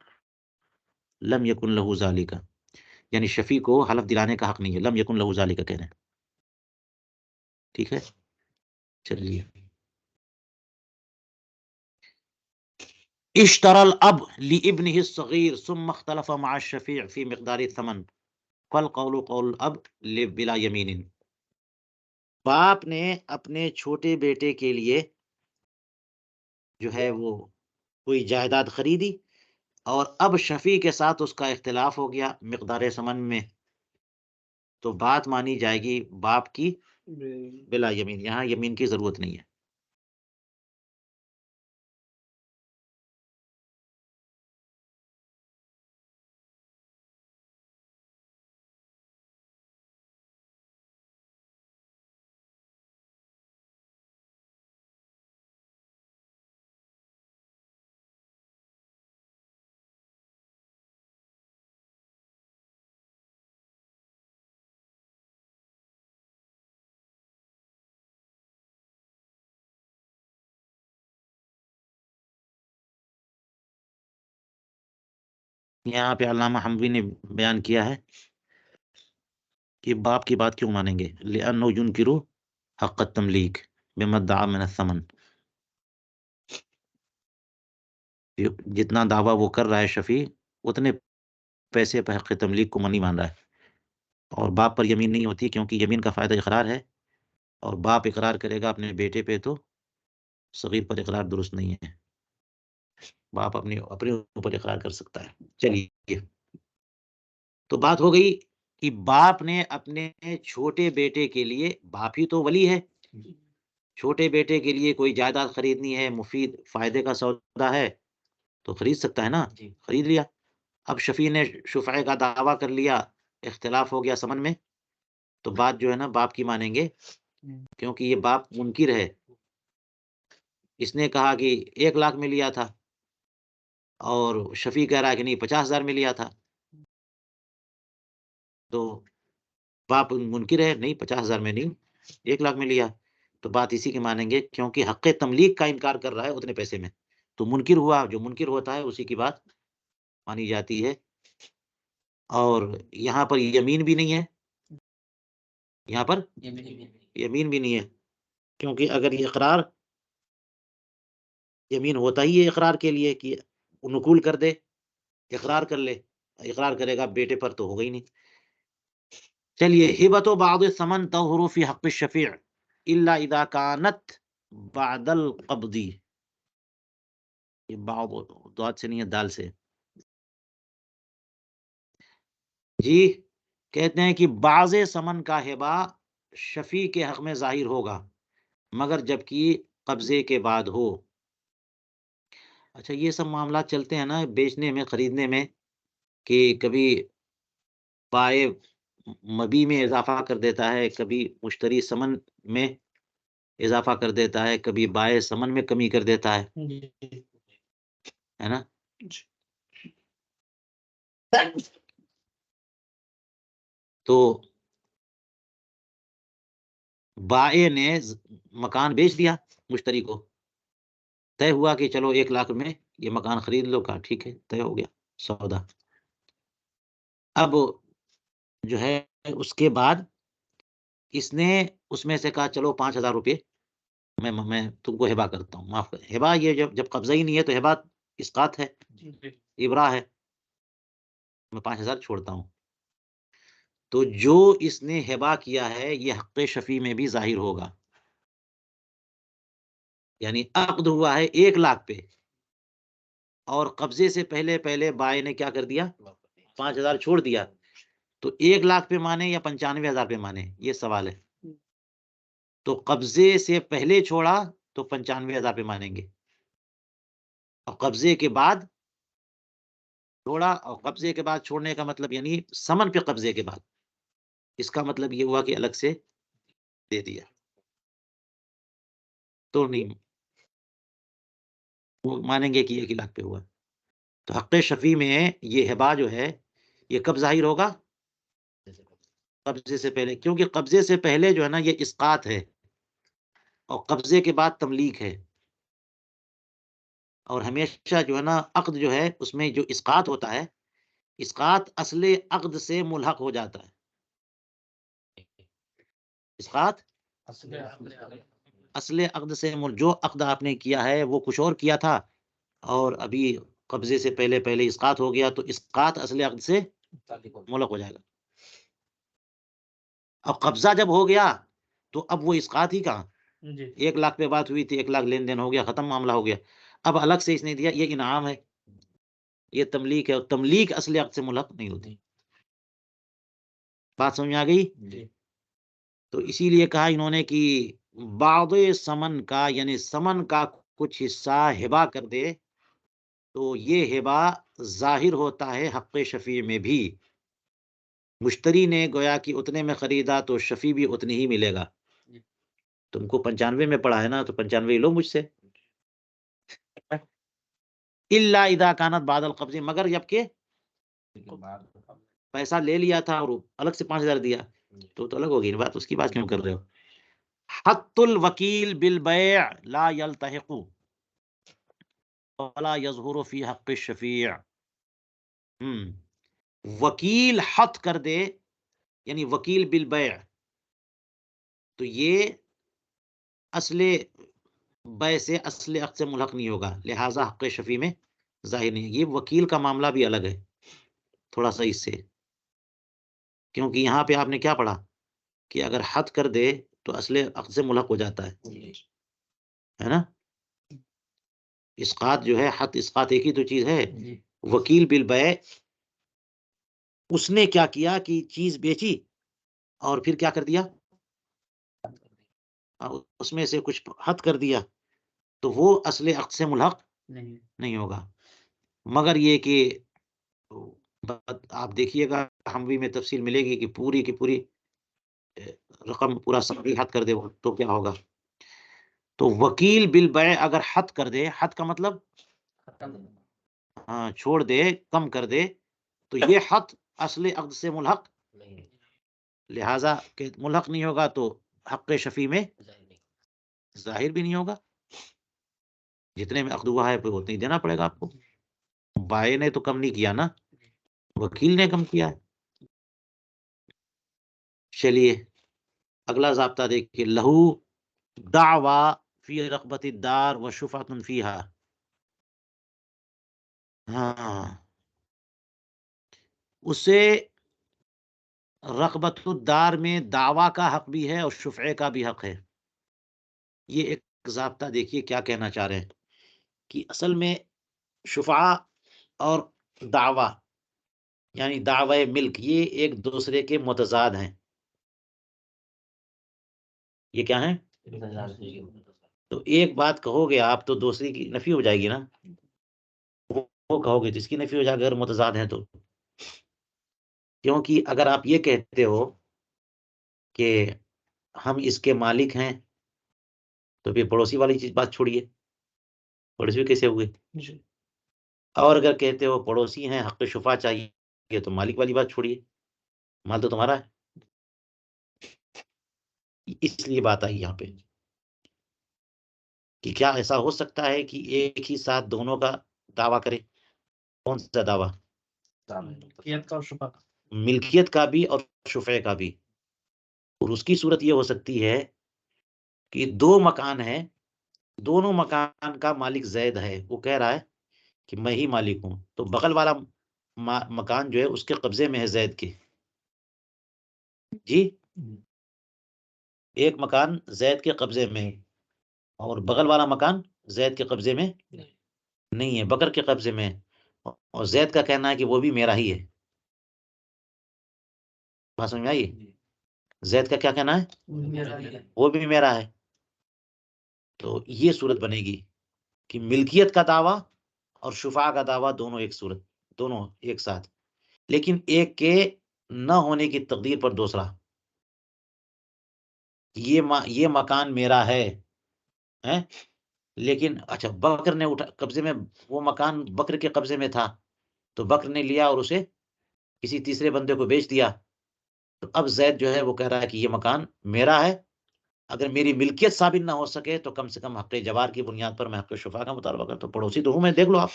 لم یکن له ذالک. یعنی شفیع کو حلف دلانے کا حق نہیں ہے، لم یکن له ذالک کہنا ہے. ٹھیک ہے، چلیے. اشترى الاب لابنه الصغير ثم اختلف مع الشفيع في مقدار الثمن فالقول قول الاب بلا یمین. باپ نے اپنے چھوٹے بیٹے کے لیے جو ہے وہ کوئی جائیداد خریدی، اور اب شفیع کے ساتھ اس کا اختلاف ہو گیا مقدار ثمن میں، تو بات مانی جائے گی باپ کی بلا یمین. یہاں یمین کی ضرورت نہیں ہے. یہاں پہ علامہ حموی نے بیان کیا ہے کہ باپ کی بات کیوں مانیں گے، لأنه ينکر حق التملیک بما ادعى من الثمن، جتنا دعویٰ وہ کر رہا ہے شفیع اتنے پیسے پہ حق تملیک کو نہیں مان رہا ہے، اور باپ پر یمین نہیں ہوتی کیونکہ یمین کا فائدہ اقرار ہے، اور باپ اقرار کرے گا اپنے بیٹے پہ تو صغیر پر اقرار درست نہیں ہے، باپ اپنے اوپر اقرار کر سکتا ہے۔ چلیے، تو بات ہو گئی کہ باپ نے اپنے چھوٹے بیٹے کے لیے، باپ ہی تو ولی ہے، چھوٹے بیٹے کے لیے کوئی جائیداد خریدنی ہے، مفید فائدے کا سودا ہے تو خرید سکتا ہے نا، خرید لیا۔ اب شفیع نے شفعے کا دعویٰ کر لیا، اختلاف ہو گیا سمن میں، تو بات جو ہے نا باپ کی مانیں گے، کیونکہ یہ باپ منکر ہے۔ اس نے کہا کہ 1 لاکھ میں لیا تھا، اور شفیع کہہ رہا ہے کہ نہیں 50,000 میں لیا تھا، تو باپ منکر ہے، نہیں 50,000 میں نہیں 1 لاکھ میں لیا، تو بات اسی کے مانیں گے، کیونکہ حق تملیک کا انکار کر رہا ہے اتنے پیسے میں، تو منکر ہوا، جو منکر ہوتا ہے اسی کی بات مانی جاتی ہے۔ اور یہاں پر یمین بھی نہیں ہے، یہاں پر یمین بھی نہیں ہے، کیونکہ اگر یہ اقرار، یمین ہوتا ہی ہے اقرار کے لیے کہ نقول کر دے، اقرار کر لے، اقرار کرے گا بیٹے پر تو ہوگا ہی نہیں۔ چلیے، ہبت و بعض الثمن تظہر فی حق الشفیع الا اذا کانت بعد القبض، یہ بعض دعات سے نہیں ہے، دال سے۔ جی، کہتے ہیں کہ بعض ثمن کا ہبہ شفیع کے حق میں ظاہر ہوگا مگر جبکہ قبضے کے بعد ہو۔ اچھا، یہ سب معاملات چلتے ہیں نا بیچنے میں خریدنے میں، کہ کبھی بائع مبی میں اضافہ کر دیتا ہے، کبھی مشتری سمن میں اضافہ کر دیتا ہے، کبھی بائع سمن میں کمی کر دیتا ہے نا۔ تو بائع نے مکان بیچ دیا مشتری کو، طے ہوا کہ چلو 1 لاکھ میں یہ مکان خرید لو، کہا ٹھیک ہے، طے ہو گیا سودا۔ اب جو ہے اس کے بعد اس نے اس میں سے کہا چلو 5,000 روپے میں تم کو ہبہ کرتا ہوں، معاف کر۔ ہبہ یہ جب قبضہ ہی نہیں ہے تو ہبہ اسقاط ہے، ابراء ہے، میں 5,000 چھوڑتا ہوں۔ تو جو اس نے ہبہ کیا ہے یہ حق شفیع میں بھی ظاہر ہوگا، یعنی عقد ہوا ہے 1 لاکھ پہ، اور قبضے سے پہلے بائع نے کیا کر دیا، 5,000 چھوڑ دیا، تو 1 لاکھ پہ مانے یا 95,000 پہ مانے، یہ سوال ہے۔ تو قبضے سے پہلے چھوڑا تو 95,000 پہ مانیں گے، اور قبضے کے بعد چھوڑا، اور قبضے کے بعد چھوڑنے کا مطلب یعنی سمن پہ قبضے کے بعد، اس کا مطلب یہ ہوا کہ الگ سے دے دیا تو نہیں، وہ مانیں گے کہ 1 لاکھ پہ ہوا۔ تو حق شفیع میں یہ ہبہ جو ہے یہ کب ظاہر ہوگا، قبضے سے پہلے، کیونکہ قبضے سے پہلے جو ہے نا یہ اسقاط ہے، اور قبضے کے بعد تملیک ہے، اور ہمیشہ جو ہے نا عقد جو ہے اس میں جو اسقاط ہوتا ہے، اسقاط اصل عقد سے ملحق ہو جاتا ہے، اسقاط اصل عقد سے جو عقد آپ نے کیا ہے وہ کچھ اور کیا تھا، اور ابھی قبضے سے پہلے اسقاط ہو گیا، تو اسقاط اصل عقد سے ملحق ہو جائے گا۔ اب قبضہ جب ہو گیا تو اب وہ اسقاط ہی کہاں، 1 لاکھ پہ بات ہوئی تھی، 1 لاکھ لین دین ہو گیا، ختم معاملہ ہو گیا، اب الگ سے اس نے دیا، یہ انعام ہے، یہ تملیک ہے، اور تملیک اصل عقد سے ملحق نہیں ہوتی۔ بات سمجھ میں آ گئی؟ تو اسی لیے کہا انہوں نے کہ بعض سمن کا، یعنی سمن کا کچھ حصہ ہبہ کر دے تو یہ ہبہ ظاہر ہوتا ہے حق شفیع میں بھی، مشتری نے گویا کہ اتنے میں خریدا تو شفیع بھی اتنی ہی ملے گا، تم کو 95 میں پڑا ہے نا تو 95 لو مجھ سے، الا اذا کانت بعد القبض، مگر جبکہ پیسہ لے لیا تھا اور الگ سے 5,000 دیا تو الگ ہوگی بات، اس کی بات کیوں کر رہے ہو۔ حت الوکیل بالبیع لا يلتحق ولا يظهر في حق الشفیع وکیل حت کر دے یعنی وکیل بالبیع، تو یہ اصل بیع سے اصل عقد سے ملحق نہیں ہوگا، لہٰذا حق شفیع میں ظاہر نہیں۔ یہ وکیل کا معاملہ بھی الگ ہے تھوڑا سا اس سے، کیونکہ یہاں پہ آپ نے کیا پڑھا کہ اگر حد کر دے تو اصل عقد سے ملحق ہو جاتا ہے نا۔ اسقاط جو ہے، حد اسقاط ایک ہی تو چیز ہے۔ وکیل بالبیع، اس نے کیا کیا کہ چیز بیچی اور پھر کیا کر دیا، اس میں سے کچھ حد کر دیا، تو وہ اصل عقد سے ملحق نہیں ہوگا۔ مگر یہ کہ آپ دیکھیے گا حموی میں تفصیل ملے گی کہ پوری کی پوری رقم پورا صحیح حد کر دے تو کیا ہوگا۔ تو وکیل بالبیع اگر حد کر دے، حد کا مطلب چھوڑ دے، کم کر دے، تو یہ حد اصل عقد سے ملحق، لہذا کہ ملحق نہیں ہوگا تو حق شفیع میں ظاہر بھی نہیں ہوگا۔ جتنے میں عقد ہوا ہے اتنا ہی دینا پڑے گا آپ کو۔ بائع نے تو کم نہیں کیا نا، وکیل نے کم کیا ہے۔ چلیے اگلا ضابطہ دیکھیے، لہو دعوی فی رغبت الدار و شفعۃ فیہا۔ اسے رغبت الدار میں دعویٰ کا حق بھی ہے اور شفعے کا بھی حق ہے۔ یہ ایک ضابطہ دیکھیے کیا کہنا چاہ رہے ہیں کہ اصل میں شفعہ اور دعویٰ یعنی دعوی ملک، یہ ایک دوسرے کے متضاد ہیں۔ یہ کیا ہیں؟ تو ایک بات کہو گے آپ تو دوسری کی نفی ہو جائے گی نا، وہ کہو گے جس کی نفی ہو جائے گا اگر متضاد ہیں تو۔ کیونکہ اگر آپ یہ کہتے ہو کہ ہم اس کے مالک ہیں تو پھر پڑوسی والی چیز بات چھوڑیے، پڑوسی کیسے ہوئے؟ اور اگر کہتے ہو پڑوسی ہیں حق شفا چاہیے تو مالک والی بات چھوڑیے، مال تو تمہارا ہے۔ اس لیے بات آئی یہاں پہ کہ کیا ایسا ہو سکتا ہے کہ ایک ہی ساتھ دونوں کا دعویٰ کرے؟ کون سا دعویٰ؟ ملکیت کا بھی اور شفعے کا بھی۔ اور اس کی صورت یہ ہو سکتی ہے کہ دو مکان ہیں، دونوں مکان کا مالک زید ہے، وہ کہہ رہا ہے کہ میں ہی مالک ہوں، تو بغل والا مکان جو ہے اس کے قبضے میں ہے زید کے، جی ایک مکان زید کے قبضے میں ہے اور بغل والا مکان زید کے قبضے میں نہیں ہے، بکر کے قبضے میں ہے، اور زید کا کہنا ہے کہ وہ بھی میرا ہی ہے۔ بات سمجھ میں آئی؟ زید کا کیا کہنا ہے؟ وہ بھی میرا ہے۔ تو یہ صورت بنے گی کہ ملکیت کا دعویٰ اور شفاء کا دعویٰ دونوں ایک صورت، دونوں ایک ساتھ، لیکن ایک کے نہ ہونے کی تقدیر پر دوسرا، یہ مکان میرا ہے لیکن اچھا بکر نے اٹھا قبضے میں، وہ مکان بکر کے قبضے میں تھا تو بکر نے لیا اور اسے کسی تیسرے بندے کو بیچ دیا، تو اب زید جو ہے وہ کہہ رہا ہے کہ یہ مکان میرا ہے، اگر میری ملکیت ثابت نہ ہو سکے تو کم سے کم حق جوار کی بنیاد پر میں حق شفا کا مطالبہ کرتا ہوں، پڑوسی تو ہوں میں، دیکھ لو آپ۔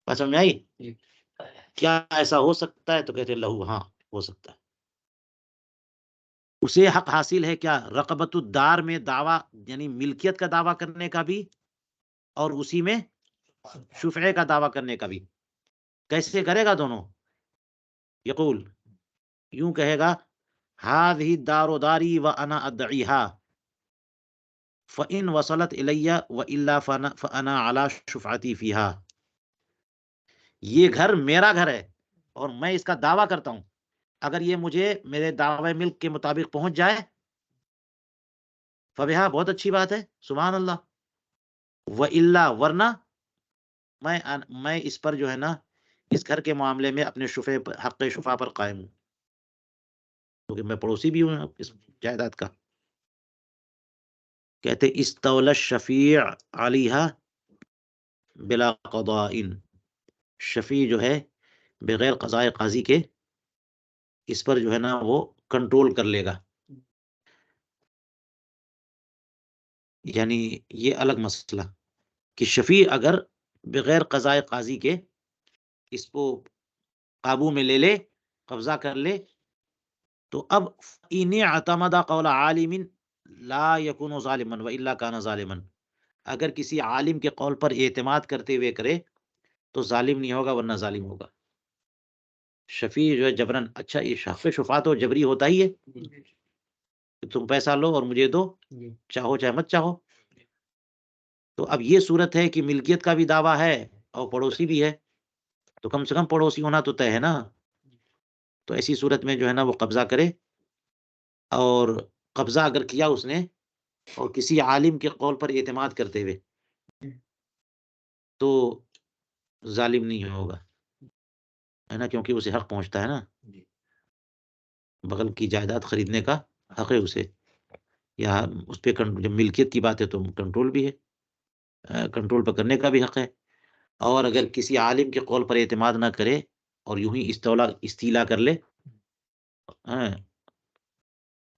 بات سمجھ میں آئی؟ کیا ایسا ہو سکتا ہے؟ تو کہتے ہیں لہو، ہاں ہو سکتا ہے۔ اسے حق حاصل ہے کیا؟ رغبت الدار میں دعویٰ یعنی ملکیت کا دعویٰ کرنے کا بھی اور اسی میں شفعے کا دعویٰ کرنے کا بھی۔ کیسے کرے گا دونوں؟ یقول، یوں کہے گا، هذه الدار داری وانا ادعیها فإن وصلت الی والا فانا على شفعتی فیها۔ یہ گھر میرا گھر ہے اور میں اس کا دعویٰ کرتا ہوں، اگر یہ مجھے میرے دعوی ملک کے مطابق پہنچ جائے فبہا، بہت اچھی بات ہے، سبحان اللہ، والا، ورنہ میں اس پر جو ہے نا اس گھر کے معاملے میں اپنے شفع حق شفا پر قائم ہوں، کیونکہ میں پڑوسی بھی ہوں اس جائیداد کا۔ کہتے استولی الشفیع علیہا بلا قضاء، شفیع جو ہے بغیر قضاء قاضی کے اس پر جو ہے نا وہ کنٹرول کر لے گا۔ یعنی یہ الگ مسئلہ کہ شفیع اگر بغیر قضاء قاضی کے اس کو قابو میں لے لے، قبضہ کر لے، تو اب ان اعتمد قول عالم لا یکون ظالما والا کان ظالما، اگر کسی عالم کے قول پر اعتماد کرتے ہوئے کرے تو ظالم نہیں ہوگا ورنہ ظالم ہوگا۔ شفیع جو ہے جبرن، اچھا یہ حق شفاعت تو جبری ہوتا ہی ہے کہ تم پیسہ لو اور مجھے دو، چاہو چاہے مت چاہو۔ تو اب یہ صورت ہے کہ ملکیت کا بھی دعویٰ ہے اور پڑوسی بھی ہے، تو کم سے کم پڑوسی ہونا تو طے ہے نا۔ تو ایسی صورت میں جو ہے نا وہ قبضہ کرے، اور قبضہ اگر کیا اس نے اور کسی عالم کے قول پر اعتماد کرتے ہوئے، تو ظالم نہیں ہوگا، ہے نا، کیونکہ اسے حق پہنچتا ہے نا، بغل کی جائیداد خریدنے کا حق ہے اسے، یا اس پہ جب ملکیت کی بات ہے تو کنٹرول بھی ہے، کنٹرول پہ کرنے کا بھی حق ہے۔ اور اگر کسی عالم کے قول پر اعتماد نہ کرے اور یوں ہی استیلا کر لے، ہاں،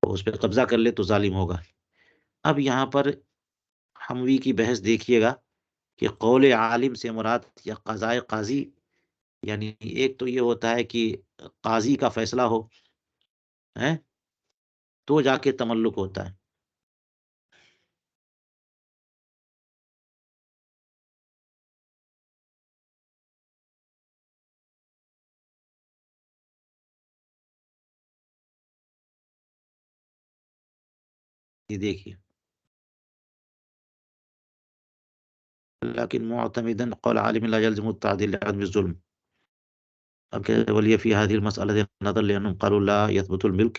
تو اس پہ قبضہ کر لے تو ظالم ہوگا۔ اب یہاں پر حموی کی بحث دیکھیے گا کہ قول عالم سے مراد یا قضائے قاضی، یعنی ایک تو یہ ہوتا ہے کہ قاضی کا فیصلہ ہو، ہیں، تو جا کے تملک ہوتا ہے۔ یہ دیکھیے، لیکن معتمدا قول عالم لا يلزم التعديل لعدم الظلم. اب کہ ولی فی هذه المسألة نظر لأنهم قالوا لا يثبت الملك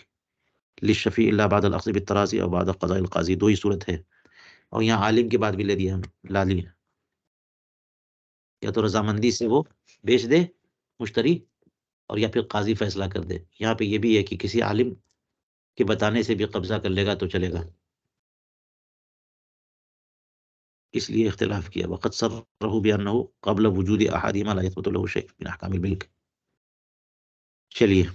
للشفيع الا بعد الاخذ بالتراضي او بعد قضاء القاضي، دو ہی صورت ہے، اور یہاں عالم کے بعد بھی لے دیا ہم، لا لی، یا تو رضامندی سے وہ بیچ دے مشتری، اور یا پھر قاضی فیصلہ کر دے۔ یہاں پہ یہ بھی ہے کہ کسی عالم کے بتانے سے بھی قبضہ کر لے گا تو چلے گا، اس لیے اختلاف کیا۔ وقد صرحوا بأنه قبل وجود احدهما لا يثبت له شيء من احکام الملک۔ چلیے،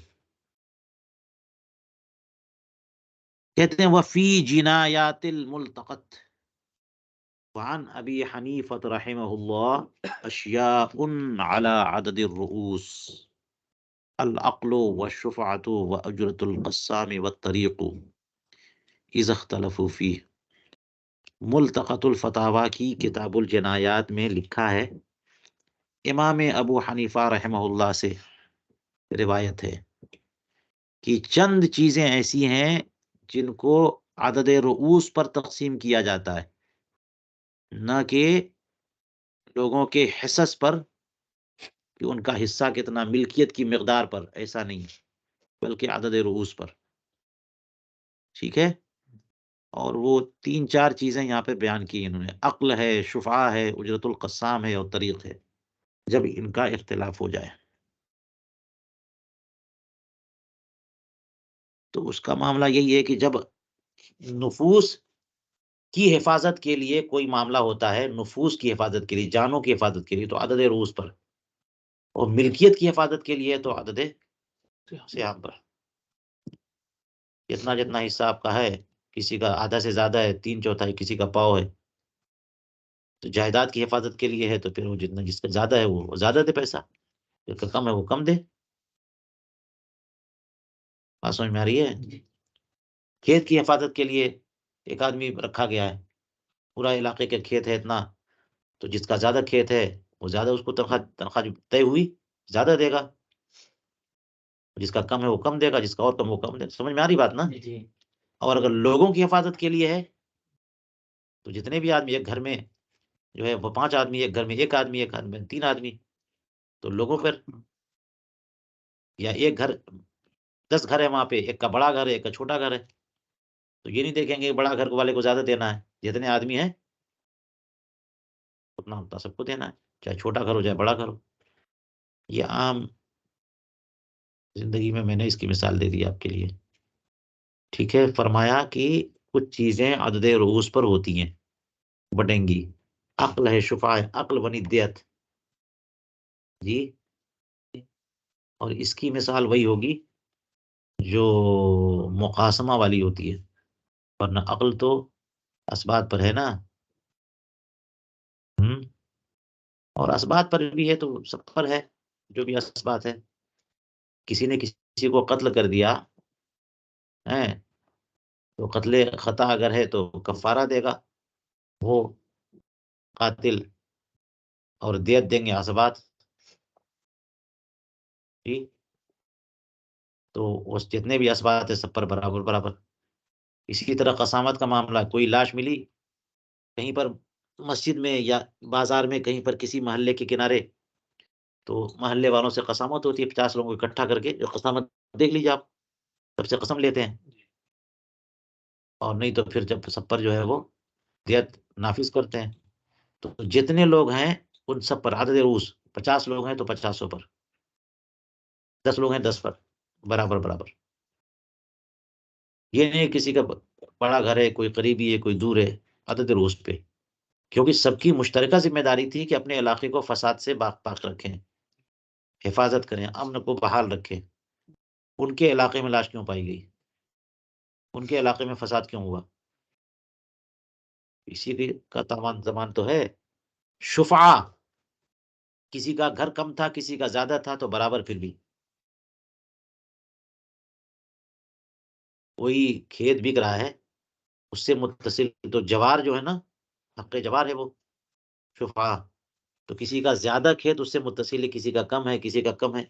کہتے ہیں وفی جنایات الملتقط وعن ابی حنیفۃ رحمہ اللہ اشیاء على عدد الرؤوس العقل والشفعة وأجرة القسام والطریق اذا اختلفوا فيه۔ ملتقط الفتاوی کی کتاب الجنایات میں لکھا ہے، امام ابو حنیفہ رحمہ اللہ سے روایت ہے کہ چند چیزیں ایسی ہیں جن کو عدد رؤوس پر تقسیم کیا جاتا ہے، نہ کہ لوگوں کے حصص پر کہ ان کا حصہ کتنا، ملکیت کی مقدار پر، ایسا نہیں، بلکہ عدد رؤوس پر، ٹھیک ہے۔ اور وہ تین چار چیزیں یہاں پہ بیان کی انہوں نے، عقل ہے، شفعہ ہے، اجرت القسام ہے، اور طریق ہے، جب ان کا اختلاف ہو جائے تو اس کا معاملہ یہی ہے کہ جب نفوس کی حفاظت کے لیے کوئی معاملہ ہوتا ہے، نفوس کی حفاظت کے لیے، جانوں کی حفاظت کے لیے، تو عدد رؤوس پر، اور ملکیت کی حفاظت کے لیے تو عدد سیام پر، جتنا جتنا حصہ آپ کا ہے، کسی کا آدھا سے زیادہ ہے، تین چوتھائی کسی کا پاؤ ہے، تو جائیداد کی حفاظت کے لیے ہے تو پھر وہ جتنا جس کا زیادہ ہے وہ زیادہ دے پیسہ، جس کا کم ہے وہ کم دے۔ بات سمجھ میں آ رہی ہے؟ کھیت کی حفاظت کے لیے ایک آدمی رکھا گیا ہے، پورا علاقے کے کھیت ہے اتنا، تو جس کا زیادہ کھیت ہے وہ زیادہ اس کو تنخواہ طے ہوئی زیادہ دے گا، جس کا کم ہے وہ کم دے گا، جس کا اور کم وہ کم دے گا۔ سمجھ میں آ رہی بات نا؟ اور اگر لوگوں کی حفاظت کے لیے ہے تو جتنے بھی آدمی ایک گھر میں جو ہے وہ 5 آدمی، ایک گھر میں ایک آدمی، ایک گھر میں 3 آدمی، تو لوگوں پر، یا ایک گھر 10 گھر ہے وہاں پہ، ایک کا بڑا گھر ہے ایک کا چھوٹا گھر ہے، تو یہ نہیں دیکھیں گے بڑا گھر والے کو زیادہ دینا ہے، جتنے آدمی ہیں اتنا اتنا سب کو دینا ہے، چاہے چھوٹا گھر ہو چاہے بڑا گھر ہو۔ یہ عام زندگی میں نے اس کی مثال دے دی آپ کے لیے، ٹھیک ہے۔ فرمایا کہ کچھ چیزیں عدد رؤوس پر ہوتی ہیں، بٹیں گی، عقل ہے، شفا ہے، عقل بنی دیت جی، اور اس کی مثال وہی ہوگی جو مقاسمہ والی ہوتی ہے، ورنہ عقل تو اسبات پر ہے نا، اور اسبات پر بھی ہے تو سب پر ہے، جو بھی اسبات ہے، کسی نے کسی کو قتل کر دیا ہے تو قتل خطا اگر ہے تو کفارہ دے گا وہ قاتل، اور دیت دیں گے اسبات، جی، تو اس جتنے بھی اسبات ہیں سب پر برابر برابر۔ اسی طرح قسامت کا معاملہ، کوئی لاش ملی کہیں پر مسجد میں یا بازار میں کہیں پر کسی محلے کے کنارے، تو محلے والوں سے قسامت ہوتی ہے 50 لوگوں کو اکٹھا کر کے، جو قسامت دیکھ لیجیے آپ، سب سے قسم لیتے ہیں، اور نہیں تو پھر جب سب پر جو ہے وہ دیت نافذ کرتے ہیں۔ تو جتنے لوگ ہیں ان سب پر عدد روز، 50 لوگ ہیں تو 50 پر، 10 لوگ ہیں 10 پر، برابر برابر۔ یہ نہیں کسی کا بڑا گھر ہے، کوئی قریبی ہے کوئی دور ہے، عدد روز پہ، کیونکہ سب کی مشترکہ ذمہ داری تھی کہ اپنے علاقے کو فساد سے پاک رکھیں، حفاظت کریں، امن کو بحال رکھیں۔ ان کے علاقے میں لاش کیوں پائی گئی؟ ان کے علاقے میں فساد کیوں ہوا؟ اسی لیے کا زمان تو ہے شفعہ، کسی کا گھر کم تھا کسی کا زیادہ تھا تو برابر، پھر بھی کوئی کھیت بک رہا ہے اس سے متصل تو جوار جو ہے نا، حق جوار ہے وہ شفعہ، تو کسی کا زیادہ کھیت اس سے متصل ہے، کسی کا کم ہے کسی کا کم ہے،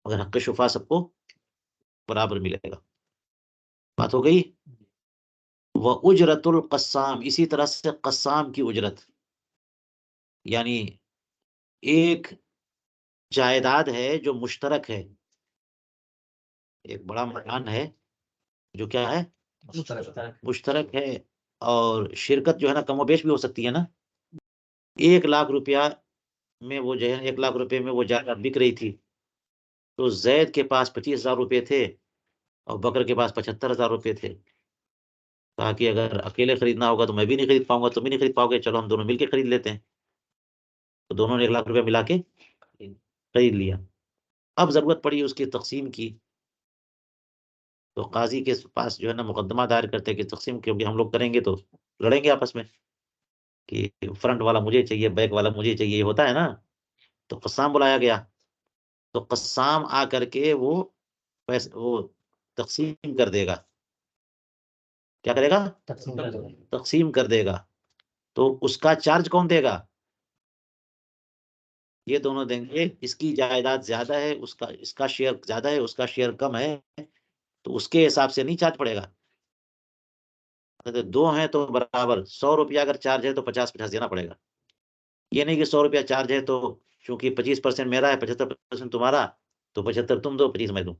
مگر حق شفعہ سب کو برابر ملے گا۔ بات ہو گئی؟ وہ اجرت القسام، اسی طرح سے قسام کی اجرت، یعنی ایک جائیداد ہے جو مشترک ہے، ایک بڑا مکان ہے جو کیا ہے مشترک ہے، اور شرکت جو ہے نا کم و بیش بھی ہو سکتی ہے نا۔ 1,00,000 روپیہ میں وہ جو ہے 1,00,000 روپے میں وہ جائیداد بک رہی تھی، تو زید کے پاس 25,000 روپے تھے اور بکر کے پاس 75,000 روپے تھے، کہا کہ اگر اکیلے خریدنا ہوگا تو میں بھی نہیں خرید پاؤں گا، تم بھی نہیں خرید پاؤ گے، چلو ہم دونوں مل کے خرید لیتے ہیں، تو دونوں نے 1,00,000 روپے ملا کے خرید لیا۔ اب ضرورت پڑی اس کی تقسیم کی، تو قاضی کے پاس جو ہے نا مقدمہ دائر کرتے کہ تقسیم، کیونکہ ہم لوگ کریں گے تو لڑیں گے آپس میں کہ فرنٹ والا مجھے چاہیے بیک والا مجھے چاہیے، یہ ہوتا ہے نا، تو قسام بلایا گیا، تو قسام آ کر کے وہ تقسیم کر دے گا، کیا کرے گا؟ تقسیم کر دے گا، تو اس کا چارج کون دے گا؟ یہ دونوں دیں گے، اس کی جائیداد زیادہ ہے، اس کا شیئر زیادہ ہے، اس کا شیئر کم ہے، تو اس کے حساب سے نہیں چارج پڑے گا، اگر 2 ہیں تو برابر 100 روپیہ اگر چارج ہے تو 50-50 دینا پڑے گا، یہ نہیں کہ 100 روپیہ چارج ہے تو چونکہ 25% میرا ہے 75% تمہارا، تو 75 تم دو 25 میں دوں۔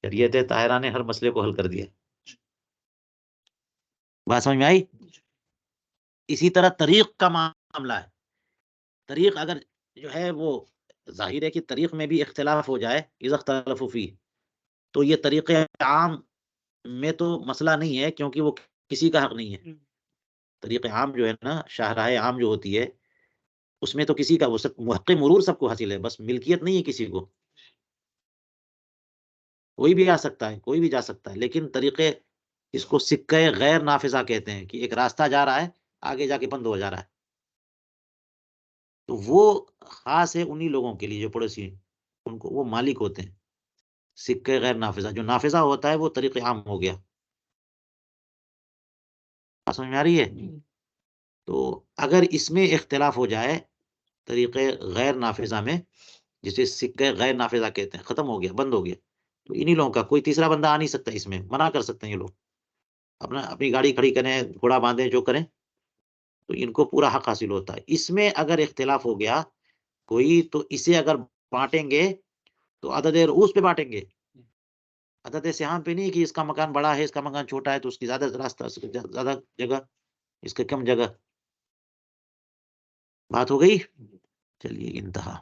شریعت طاہرہ نے ہر مسئلے کو حل کر دیا، بات سمجھ میں آئی؟ اسی طرح طریق کا معاملہ ہے، طریق اگر جو ہے وہ ظاہر ہے کہ طریق میں بھی اختلاف ہو جائے، اذا اختلفوا فیہ، تو یہ طریق عام میں تو مسئلہ نہیں ہے، کیونکہ وہ کسی کا حق نہیں ہے، طریق عام جو ہے نا، شاہراہ عام جو ہوتی ہے، اس میں تو کسی کا وہ سب محق مرور سب کو حاصل ہے، بس ملکیت نہیں ہے کسی کو، کوئی بھی آ سکتا ہے کوئی بھی جا سکتا ہے، لیکن طریقے اس کو سکہ غیر نافذہ کہتے ہیں، کہ ایک راستہ جا رہا ہے آگے جا کے بند ہو جا رہا ہے، تو وہ خاص ہے انہی لوگوں کے لیے جو پڑوسی ہیں، ان کو وہ مالک ہوتے ہیں۔ سکہ غیر نافذہ، جو نافذہ ہوتا ہے وہ طریق عام ہو گیا، سمجھ میں آ رہی ہے؟ تو اگر اس میں اختلاف ہو جائے طریقے غیر نافذہ میں، جسے سکہ غیر نافذہ کہتے ہیں، ختم ہو گیا بند ہو گیا، تو انہی لوگوں کا کوئی تیسرا بندہ آ نہیں سکتا، اس میں منع کر سکتے ہیں یہ لوگ، اپنی گاڑی کھڑی کریں، گھوڑا باندھیں، جو کریں، تو ان کو پورا حق حاصل ہوتا ہے۔ اس میں اگر اختلاف ہو گیا کوئی، تو اسے اگر بانٹیں گے تو عدد رؤوس پہ بانٹیں گے، عدد سہام پہ نہیں، کہ اس کا مکان بڑا ہے اس کا مکان چھوٹا ہے تو اس کی زیادہ راستہ زیادہ جگہ، اس کے کم جگہ۔ بات ہو گئی؟ چلیے انتہا۔